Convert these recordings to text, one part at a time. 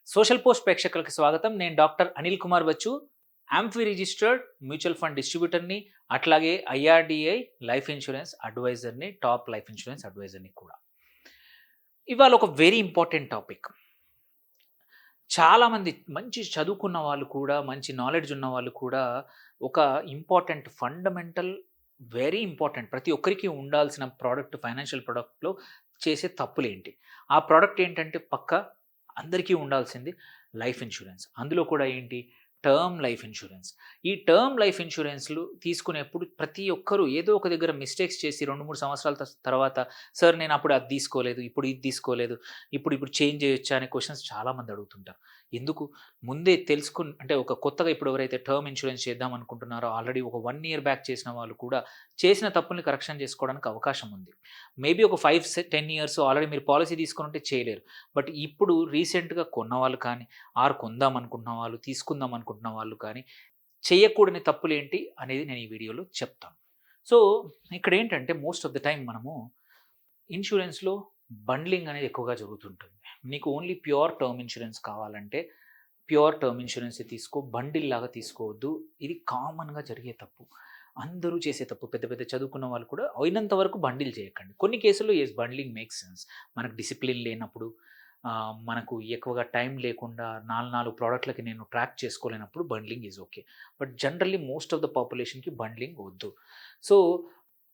Social post ప్రేక్షకులకు స్వాగతం. నేను doctor Anil Kumar Bachchu. AMFI registered mutual fund డిస్ట్రిబ్యూటర్‌ని, అట్లాగే ఐఆర్‌డిఐ లైఫ్ ఇన్స్యూరెన్స్ అడ్వైజర్‌ని, టాప్ లైఫ్ ఇన్స్యూరెన్స్ అడ్వైజర్‌ని కూడా. ఇవాళ ఒక వెరీ ఇంపార్టెంట్ టాపిక్. చాలామంది మంచి చదువుకున్న వాళ్ళు కూడా, మంచి నాలెడ్జ్ ఉన్న వాళ్ళు కూడా ఒక ఇంపార్టెంట్ ఫండమెంటల్ వెరీ ఇంపార్టెంట్ ప్రతి ఒక్కరికి ఉండాల్సిన ప్రోడక్ట్ ఫైనాన్షియల్ ప్రొడక్ట్‌లో చేసే తప్పులేంటి? ఆ ప్రోడక్ట్ ఏంటంటే పక్కా అందరికీ ఉండాల్సింది లైఫ్ ఇన్స్యూరెన్స్. అందులో కూడా ఏంటి? Term life insurance. ఈ టర్మ్ లైఫ్ ఇన్స్యూరెన్స్‌లు తీసుకునేప్పుడు ప్రతి ఒక్కరు ఏదో ఒక దగ్గర మిస్టేక్స్ చేసి 2, 3 సంవత్సరాల తర్వాత సార్ నేను అప్పుడు అది తీసుకోలేదు, ఇప్పుడు ఇది తీసుకోలేదు, ఇప్పుడు చేంజ్ చేయొచ్చా అనే క్వెషన్స్ చాలామంది అడుగుతుంటారు. ఎందుకు? ముందే అంటే ఒక కొత్తగా ఇప్పుడు ఎవరైతే టర్మ్ ఇన్స్యూరెన్స్ చేద్దాం అనుకుంటున్నారో ఆల్రెడీ ఒక 1 ఇయర్ బ్యాక్ చేసిన వాళ్ళు కూడా చేసిన తప్పుల్ని కరెక్షన్ చేసుకోవడానికి అవకాశం ఉంది. మేబీ ఒక 10 ఇయర్స్ ఆల్రెడీ మీరు పాలిసీ తీసుకొనుంటే చేయలేరు. బట్ ఇప్పుడు రీసెంట్‌గా కొన్నవాళ్ళు కానీ, కొందాం అనుకుంటున్న వాళ్ళు, తీసుకుందాం అనుకుంటున్న వాళ్ళు కానీ, చేయకూడని తప్పులేంటి అనేది నేను ఈ వీడియోలో చెప్తాను. సో, ఇక్కడేంటంటే మోస్ట్ ఆఫ్ ద టైమ్ మనము ఇన్స్యూరెన్స్‌లో బండ్లింగ్ అనేది ఎక్కువగా జరుగుతుంటుంది. నీకు ఓన్లీ ప్యూర్ టర్మ్ ఇన్స్యూరెన్స్ కావాలంటే, ప్యూర్ టర్మ్ ఇన్స్యూరెన్సే తీసుకో. బండిల్‌లాగా తీసుకోవద్దు. ఇది కామన్‌గా జరిగే తప్పు. అందరూ చేసే తప్పు. పెద్ద పెద్ద చదువుకున్న వాళ్ళు కూడా అయినంత వరకు బండిల్ చేయకండి. కొన్ని కేసుల్లో యెస్ బండ్లింగ్ మేక్స్ సెన్స్. మనకు డిసిప్లిన్ లేనప్పుడు, మనకు ఎక్కువగా టైం లేకుండా 4 ప్రొడక్ట్‌లకి నేను ట్రాక్ చేసుకోలేనప్పుడు bundling is okay. But generally most of the పాపులేషన్‌కి బండ్లింగ్ వద్దు. సో,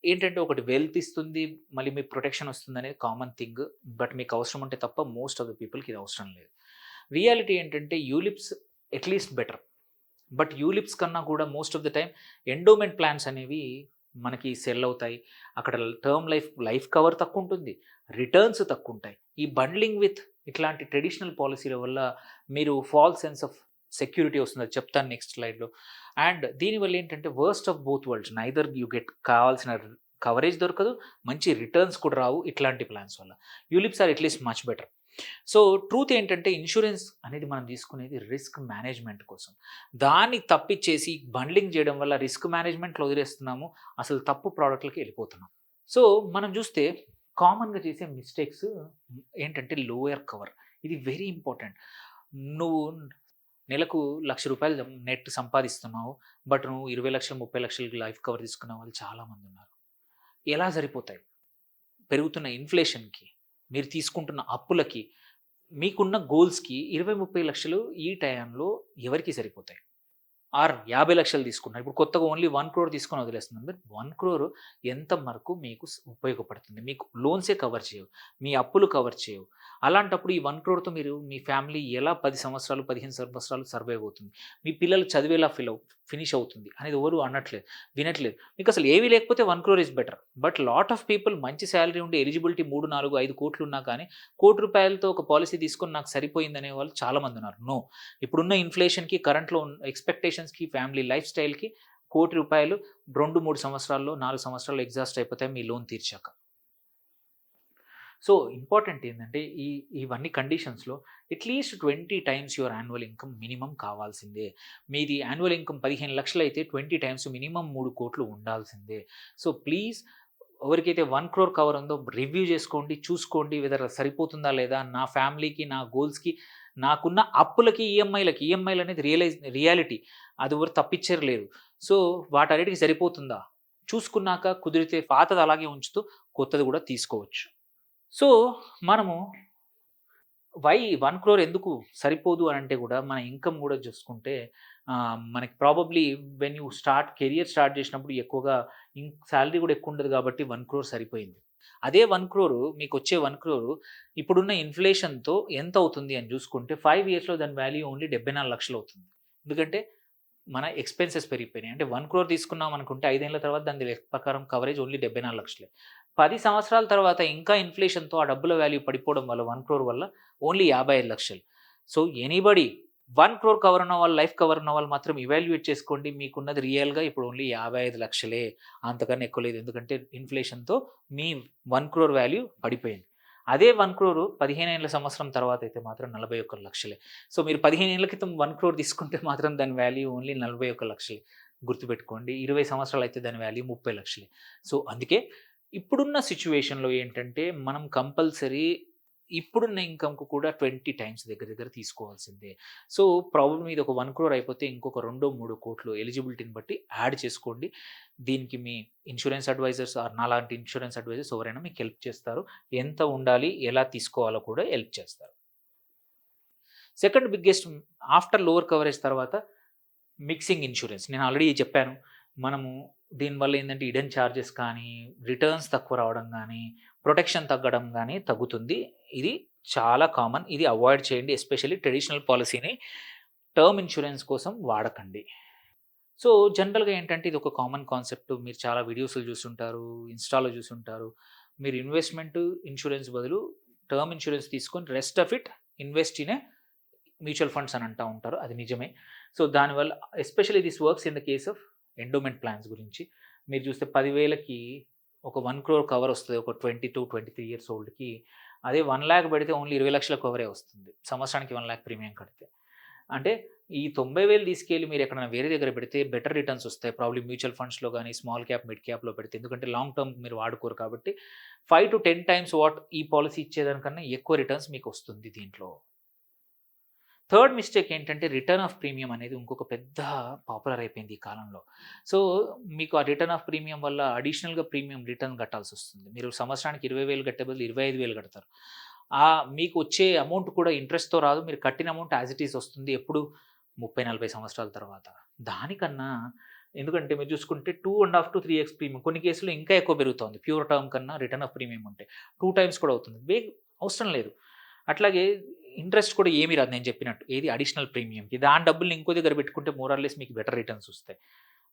ఏంటంటే ఒకటి వెల్త్ ఇస్తుంది, మళ్ళీ మీకు ప్రొటెక్షన్ వస్తుందనేది కామన్ థింగ్. బట్ మీకు అవసరం ఉంటే తప్ప మోస్ట్ ఆఫ్ ద పీపుల్‌కి ఇది అవసరం లేదు. రియాలిటీ ఏంటంటే ULIPs at least better. But ULIPs కన్నా కూడా most of the time endowment plans అనేవి మనకి సెల్ అవుతాయి. అక్కడ లైఫ్ కవర్ తక్కువుంటుంది. రిటర్న్స్ తక్కువుంటాయి. ఈ బండ్లింగ్ విత్ ఇట్లాంటి ట్రెడిషనల్ పాలిసీల వల్ల మీరు ఫాల్స్ సెన్స్ ఆఫ్ సెక్యూరిటీ వస్తుంది. అది చెప్తాను నెక్స్ట్ స్లైడ్‌లో. అండ్ దీనివల్ల ఏంటంటే worst of both worlds. Neither you get కావాల్సిన కవరేజ్ దొరకదు. మంచి రిటర్న్స్ కూడా రావు ఇట్లాంటి ప్లాన్స్ వల్ల. ULIPs are at least much better. So, truth ఏంటంటే ఇన్స్యూరెన్స్ అనేది మనం తీసుకునేది రిస్క్ మేనేజ్‌మెంట్ కోసం. దాన్ని తప్పిచ్చేసి బండ్లింగ్ చేయడం వల్ల రిస్క్ మేనేజ్‌మెంట్‌లో వదిలేస్తున్నాము. అసలు తప్పు ప్రొడక్ట్‌లకి ఎళ్ళిపోతున్నాం. సో, మనం చూస్తే కామన్‌గా చేసే మిస్టేక్స్ ఏంటంటే లోయర్ కవర్. ఇది వెరీ ఇంపార్టెంట్. నువ్వు నెలకు రూ. 1,00,000 నెట్ సంపాదిస్తున్నావు. బట్ నువ్వు 20,00,000, 30,00,000 లైఫ్ కవర్ తీసుకున్న వాళ్ళు చాలామందున్నారు. ఎలా సరిపోతాయి? పెరుగుతున్న ఇన్‌ఫ్లేషన్‌కి, మీరు తీసుకుంటున్న అప్పులకి, మీకున్న గోల్స్‌కి 20, 30 లక్షలు ఈ టైంలో ఎవరికి సరిపోతాయి? ఆర్ 50,00,000 తీసుకున్నారు. ఇప్పుడు కొత్తగా ఓన్లీ 1,00,00,000 తీసుకొని వదిలేస్తున్నారు. మీరు 1,00,00,000 ఎంత వరకు మీకు ఉపయోగపడుతుంది? మీకు లోన్సే కవర్ చేయవు. మీ అప్పులు కవర్ చేయవు. అలాంటప్పుడు ఈ 1,00,00,000తో మీరు మీ ఫ్యామిలీ ఎలా 10 సంవత్సరాలు, 15 సంవత్సరాలు సర్వైవ్ అవుతుంది? మీ పిల్లలు చదివేలా ఫినిష్ అవుతుంది అనేది ఎవరు అనట్లేదు, వినట్లేదు. మీకు అసలు ఏవి లేకపోతే 1,00,00,000 is better. But lot of people మంచి సాలరీ ఉండి ఎలిజిబిలిటీ 3, 4, 5 కోట్లు ఉన్నా కానీ, ₹1,00,00,000తో ఒక పాలిసీ తీసుకొని నాకు సరిపోయిందనే వాళ్ళు చాలామంది ఉన్నారు. నో. ఇప్పుడున్న ఇన్‌ఫ్లేషన్‌కి, కరెంట్‌లో ఎక్స్‌పెక్టేషన్స్‌కి, ఫ్యామిలీ లైఫ్ స్టైల్‌కి ₹1,00,00,000 2, 3 సంవత్సరాల్లో, 4 సంవత్సరాల్లో ఎగ్జాస్ట్ అయిపోతాయి మీ లోన్ తీర్చాక. సో, ఇంపార్టెంట్ ఏందంటే ఇవన్నీ కండిషన్స్‌లో at least 20 times your annual income minimum కావాల్సిందే. మీది యాన్యువల్ ఇన్‌కమ్ 15,00,000 అయితే 20 టైమ్స్ మినిమమ్ 3,00,00,000 ఉండాల్సిందే. సో, ప్లీజ్ ఎవరికైతే 1,00,00,000 కవర్ ఉందో రివ్యూ చేసుకోండి, చూసుకోండి వెదర్ సరిపోతుందా లేదా? నా ఫ్యామిలీకి, నా గోల్స్‌కి, నాకున్న అప్పులకి, ఈఎంఐలనేది రియాలిటీ. అది ఎవరు తప్పిచ్చేది లేదు. సో, వాటన్నిటికి సరిపోతుందా? చూసుకున్నాక కుదిరితే పాతది అలాగే ఉంచుతూ కొత్తది కూడా తీసుకోవచ్చు. సో, మనము 1,00,00,000 ఎందుకు సరిపోదు అనంటే గూడా, మన ఇన్‌కమ్ గూడా చూసుకుంటే మనకి probably when you career start చేసినప్పుడు ఎక్కువగా సాలరీ గూడా ఎక్కువుండదు గాబట్టి 1,00,00,000 సరిపోయింది. అదే 1,00,00,000 మీకొచ్చే 1,00,00,000 ఇప్పుడున్న ఇన్‌ఫ్లేషన్‌తో ఎంతవుతుంది అని జూసుకుంటే 5 ఇయర్స్‌లో దాని వాల్యూ ఓన్లీ 74,00,000 అవుతుంది. ఎందుకంటే మన ఎక్స్‌పెన్సెస్ పెరిగిపోయినాయి. అంటే 1,00,00,000 తీసుకున్నాం అనుకుంటే 5 ఏళ్ల తర్వాత దాని లెక్క ప్రకారం కవరేజ్ ఓన్లీ 74,00,000. 10 సంవత్సరాల తర్వాత ఇంకా ఇన్‌ఫ్లేషన్‌తో ఆ డబ్బుల వాల్యూ పడిపోవడం వల్ల 1,00,00,000 వల్ల ఓన్లీ 55,00,000. సో, ఎనీబడీ 1,00,00,000 కవర్ ఉన్న వాళ్ళు, లైఫ్ కవర్ ఉన్న వాళ్ళు మాత్రం ఇవాల్యుయేట్ చేసుకోండి. మీకున్నది రియల్‌గా ఇప్పుడు ఓన్లీ 55,00,000. అంతకన్నా ఎక్కువ లేదు. ఎందుకంటే ఇన్‌ఫ్లేషన్‌తో మీ 1,00,00,000 వాల్యూ పడిపోయింది. అదే 1,00,00,000 15 ఏళ్ల సంవత్సరం తర్వాత అయితే మాత్రం 41,00,000. సో, మీరు 15 ఏళ్ల క్రితం 1,00,00,000 తీసుకుంటే మాత్రం దాని వాల్యూ ఓన్లీ 41,00,000. గుర్తుపెట్టుకోండి. 20 సంవత్సరాలు అయితే దాని వాల్యూ 30,00,000. సో, అందుకే ఇప్పుడున్న సిట్యుయేషన్‌లో ఏంటంటే మనం కంపల్సరీ ఇప్పుడున్న ఇన్కమ్‌కు కూడా 20 టైమ్స్ దగ్గర దగ్గర తీసుకోవాల్సిందే. సో, ప్రాబ్లమ్ ఇది ఒక 1 క్రోర్ అయిపోతే ఇంకొక 2, 3 కోట్లు ఎలిజిబిలిటీని బట్టి యాడ్ చేసుకోండి. దీనికి మీ ఇన్స్యూరెన్స్ అడ్వైజర్స్ ఆర్ నాలాంటి ఇన్స్యూరెన్స్ అడ్వైజర్స్ ఎవరైనా మీకు హెల్ప్ చేస్తారు. ఎంత ఉండాలి, ఎలా తీసుకోవాలో కూడా హెల్ప్ చేస్తారు. Second biggest after lower coverage తర్వాత మిక్సింగ్ ఇన్స్యూరెన్స్. నేను ఆల్రెడీ చెప్పాను. మనము దీనివల్ల ఏందంటే హిడెన్ చార్జెస్ కానీ, రిటర్న్స్ తక్కువ రావడం గానీ, ప్రొటెక్షన్ తగ్గడం గానీ తగ్గుతుంది. ఇది చాలా కామన్. ఇది అవాయిడ్ చేయండి. ఎస్పెషల్లీ ట్రెడిషనల్ పాలిసీని టర్మ్ ఇన్స్యూరెన్స్ కోసం వాడకండి. సో, జనరల్‌గా ఏంటంటే ఇది ఒక కామన్ కాన్సెప్ట్. మీరు చాలా వీడియోస్‌లో చూసుంటారు, ఇన్‌స్టాలో చూసుంటారు. మీరు ఇన్వెస్ట్‌మెంట్ ఇన్స్యూరెన్స్ బదులు టర్మ్ ఇన్స్యూరెన్స్ తీసుకొని rest of it invest in a mutual funds అని అంటా ఉంటారు. అది నిజమే. సో, దానివల్ల especially this works in the case of endowment plans గురించి. మీరు చూస్తే 10,000కి ఒక 1 క్రోర్ కవర్ వస్తది. ఒక 22-23 ఇయర్స్ ఓల్డ్‌కి. అదే 1,00,000 పెడితే ఓన్లీ 20,00,000 కవరే వస్తుంది. సంవత్సరానికి 1,00,000 ప్రీమియం కడితే. అంటే ఈ 90,000 తీసుకెళ్ళి మీరు ఎక్కడైనా వేరే దగ్గర పెడితే బెటర్ రిటర్న్స్ వస్తాయి. ప్రాబబ్లీ మ్యూచువల్ ఫండ్స్‌లో గాని, స్మాల్ క్యాప్, మిడ్ క్యాప్‌లో పెడితే. ఎందుకంటే లాంగ్ టర్మ్ మీరు వాడుకోరు కాబట్టి 5-10 టైమ్స్ వాట్ ఈ పాలిసీ ఇచ్చేదానికన్నా ఎక్కువ రిటర్న్స్ మీకు వస్తుంది దీంట్లో. థర్డ్ మిస్టేక్ ఏంటంటే రిటర్న్ ఆఫ్ ప్రీమియం అనేది ఇంకొక పెద్ద పాపులర్ అయిపోయింది ఈ కాలంలో. సో, మీకు ఆ రిటర్న్ ఆఫ్ ప్రీమియం వల్ల అడిషనల్‌గా ప్రీమియం రిటర్న్ కట్టాల్సొస్తుంది. మీరు సంవత్సరానికి 20,000 కట్టే బదులు 25,000 కడతారు. మీకు వచ్చే అమౌంట్ కూడా ఇంట్రెస్ట్‌తో రాదు. మీరు కట్టిన అమౌంట్ యాజ్ ఇట్ ఈజ్ వస్తుంది. ఎప్పుడు 30, 40 సంవత్సరాల తర్వాత. దానికన్నా ఎందుకంటే మీరు చూసుకుంటే 2.5-3x ప్రీమియం కొన్ని కేసుల్లో ఇంకా ఎక్కువ పెరుగుతోంది. ప్యూర్ టర్మ్ కన్నా రిటర్న్ ఆఫ్ ప్రీమియం ఉంటే. 2 టైమ్స్ కూడా అవుతుంది. అవసరం లేదు. అట్లాగే ఇంట్రెస్ట్ కూడా ఏమి రాదు నేను చెప్పినట్టు. ఏది అడిషనల్ ప్రీమియంకి. దాని డబ్బుల్ని ఇంకో దగ్గర పెట్టుకుంటే మోర్ ఆర్ లెస్ మీకు బెటర్ రిటర్న్స్ వస్తాయి.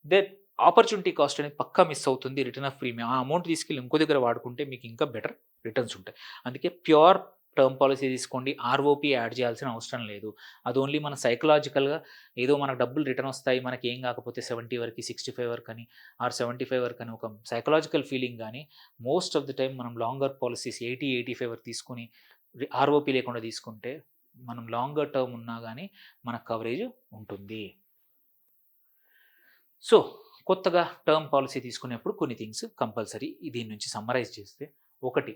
దెన్ ఆపర్చునిటీ కాస్ట్ అనేది పక్కా మిస్ అవుతుంది. Return of premium. ఆ అమౌంట్ తీసుకెళ్ళి ఇంకో దగ్గర వాడుకుంటే మీకు ఇంకా బెటర్ రిటర్న్స్ ఉంటాయి. అందుకే ప్యూర్ టర్మ్ పాలిసీ తీసుకోండి. ఆర్ఓపీ యాడ్ చేయాల్సిన అవసరం లేదు. అది ఓన్లీ మన సైకలాజికల్‌గా ఏదో మనకు డబ్బులు రిటర్న్ వస్తాయి. మనకేం కాకపోతే 70 వరకి, 65 వరకని ఆర్ 75 వరకని ఒక సైకలాజికల్ ఫీలింగ్ గానీ, మోస్ట్ ఆఫ్ ది టైమ్ మనం లాంగర్ పాలిసీస్ 80, 85 వరకు తీసుకొని ఆర్ఓపీ లేకుండా తీసుకుంటే మనం లాంగర్ టర్మ్ ఉన్నా గానీ మనకు కవరేజ్ ఉంటుంది. సో, కొత్తగా టర్మ్ పాలిసీ తీసుకునేప్పుడు కొన్ని థింగ్స్ కంపల్సరీ దీని నుంచి సమ్మరైజ్ చేస్తే, ఒకటి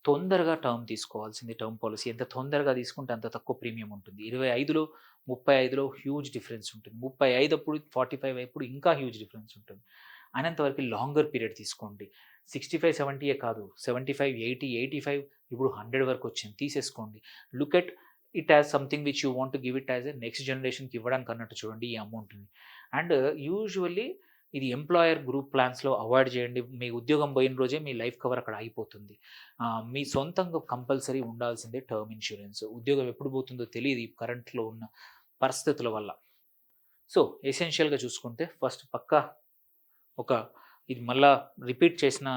తొందరగా టర్మ్ తీసుకోవాల్సింది టర్మ్ పాలిసీ. ఎంత తొందరగా తీసుకుంటే అంత తక్కువ ప్రీమియం ఉంటుంది. 25లో, 35లో హ్యూజ్ డిఫరెన్స్ ఉంటుంది. 35 అప్పుడు, 45 అప్పుడు ఇంకా హ్యూజ్ డిఫరెన్స్ ఉంటుంది. అయినంత వరకు లాంగర్ పీరియడ్ తీసుకోండి. 65, 70 కాదు. 75, 80, 85 ఇప్పుడు 100 వరకు వచ్చింది. తీసేసుకోండి. Look at it as something which you want to give it as a next జనరేషన్‌కి ఇవ్వడానికి అన్నట్టు చూడండి ఈ అమౌంట్‌ని. అండ్ యూజువల్లీ ఇది ఎంప్లాయర్ గ్రూప్ ప్లాన్స్‌లో అవాయిడ్ చేయండి. మీ ఉద్యోగం పోయిన రోజే మీ లైఫ్ కవర్ అక్కడ ఆగిపోతుంది. మీ సొంతంగా కంపల్సరీ ఉండాల్సిందే టర్మ్ ఇన్స్యూరెన్స్. ఉద్యోగం ఎప్పుడు పోతుందో తెలీదు ఈ కరెంట్‌లో ఉన్న పరిస్థితుల వల్ల. సో, ఎసెన్షియల్‌గా చూసుకుంటే ఫస్ట్ పక్కా ఒక ఇది మళ్ళా రిపీట్ చేసిన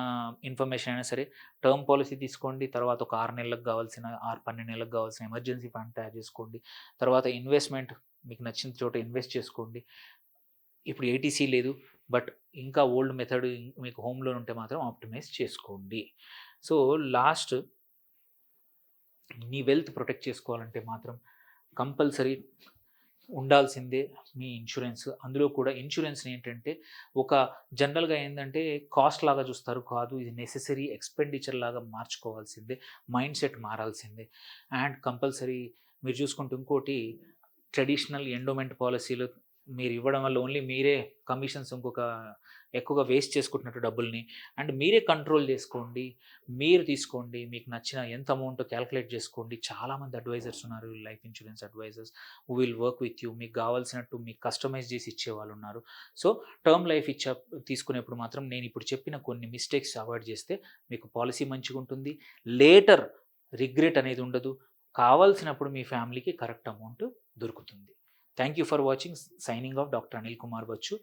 ఇన్ఫర్మేషన్ అయినా సరే టర్మ్ పాలిసీ తీసుకోండి. తర్వాత ఒక 6 నెలలకు కావాల్సిన 12 నెలలకు కావాల్సిన ఎమర్జెన్సీ ఫండ్ తయారు చేసుకోండి. తర్వాత ఇన్వెస్ట్‌మెంట్ మీకు నచ్చిన చోట ఇన్వెస్ట్ చేసుకోండి. ఇప్పుడు ఏటీసీ లేదు. బట్ ఇంకా ఓల్డ్ మెథడ్ మీకు హోమ్ లోన్ ఉంటే మాత్రం ఆప్టిమైజ్ చేసుకోండి. సో, లాస్ట్ మీ వెల్త్ ప్రొటెక్ట్ చేసుకోవాలంటే మాత్రం కంపల్సరీ ఉండాల్సిందే మీ ఇన్స్యూరెన్స్. అందులో కూడా ఇన్స్యూరెన్స్‌ని ఏంటంటే ఒక జనరల్‌గా ఏందంటే కాస్ట్ లాగా చూస్తారు. కాదు ఇది నెసెసరీ ఎక్స్‌పెండిచర్ లాగా మార్చుకోవాల్సిందే. మైండ్ సెట్ మారాల్సిందే. అండ్ కంపల్సరీ మీరు చూసుకుంటే ఇంకోటి ట్రెడిషనల్ ఎండోమెంట్ పాలిసీలు మీరు ఇవ్వడం వల్ల ఓన్లీ మీరే కమిషన్స్ ఇంకొక ఎక్కువగా వేస్ట్ చేసుకుంటున్నట్టు డబ్బుల్ని. అండ్ మీరే కంట్రోల్ చేసుకోండి. మీరు తీసుకోండి. మీకు నచ్చిన ఎంత అమౌంటో క్యాలిక్యులేట్ చేసుకోండి. చాలామంది అడ్వైజర్స్ ఉన్నారు. Life insurance advisers who will work with you. మీకు కావాల్సినట్టు మీకు కస్టమైజ్ చేసి ఇచ్చేవాళ్ళు ఉన్నారు. సో, టర్మ్ లైఫ్ తీసుకునేప్పుడు మాత్రం నేను ఇప్పుడు చెప్పిన కొన్ని మిస్టేక్స్ అవాయిడ్ చేస్తే మీకు పాలసీ మంచిగుంటుంది. లేటర్ రిగ్రెట్ అనేది ఉండదు. కావాల్సినప్పుడు మీ ఫ్యామిలీకి కరెక్ట్ అమౌంట్ దొరుకుతుంది. Thank you for watching. Signing off doctor Anil Kumar Bachu.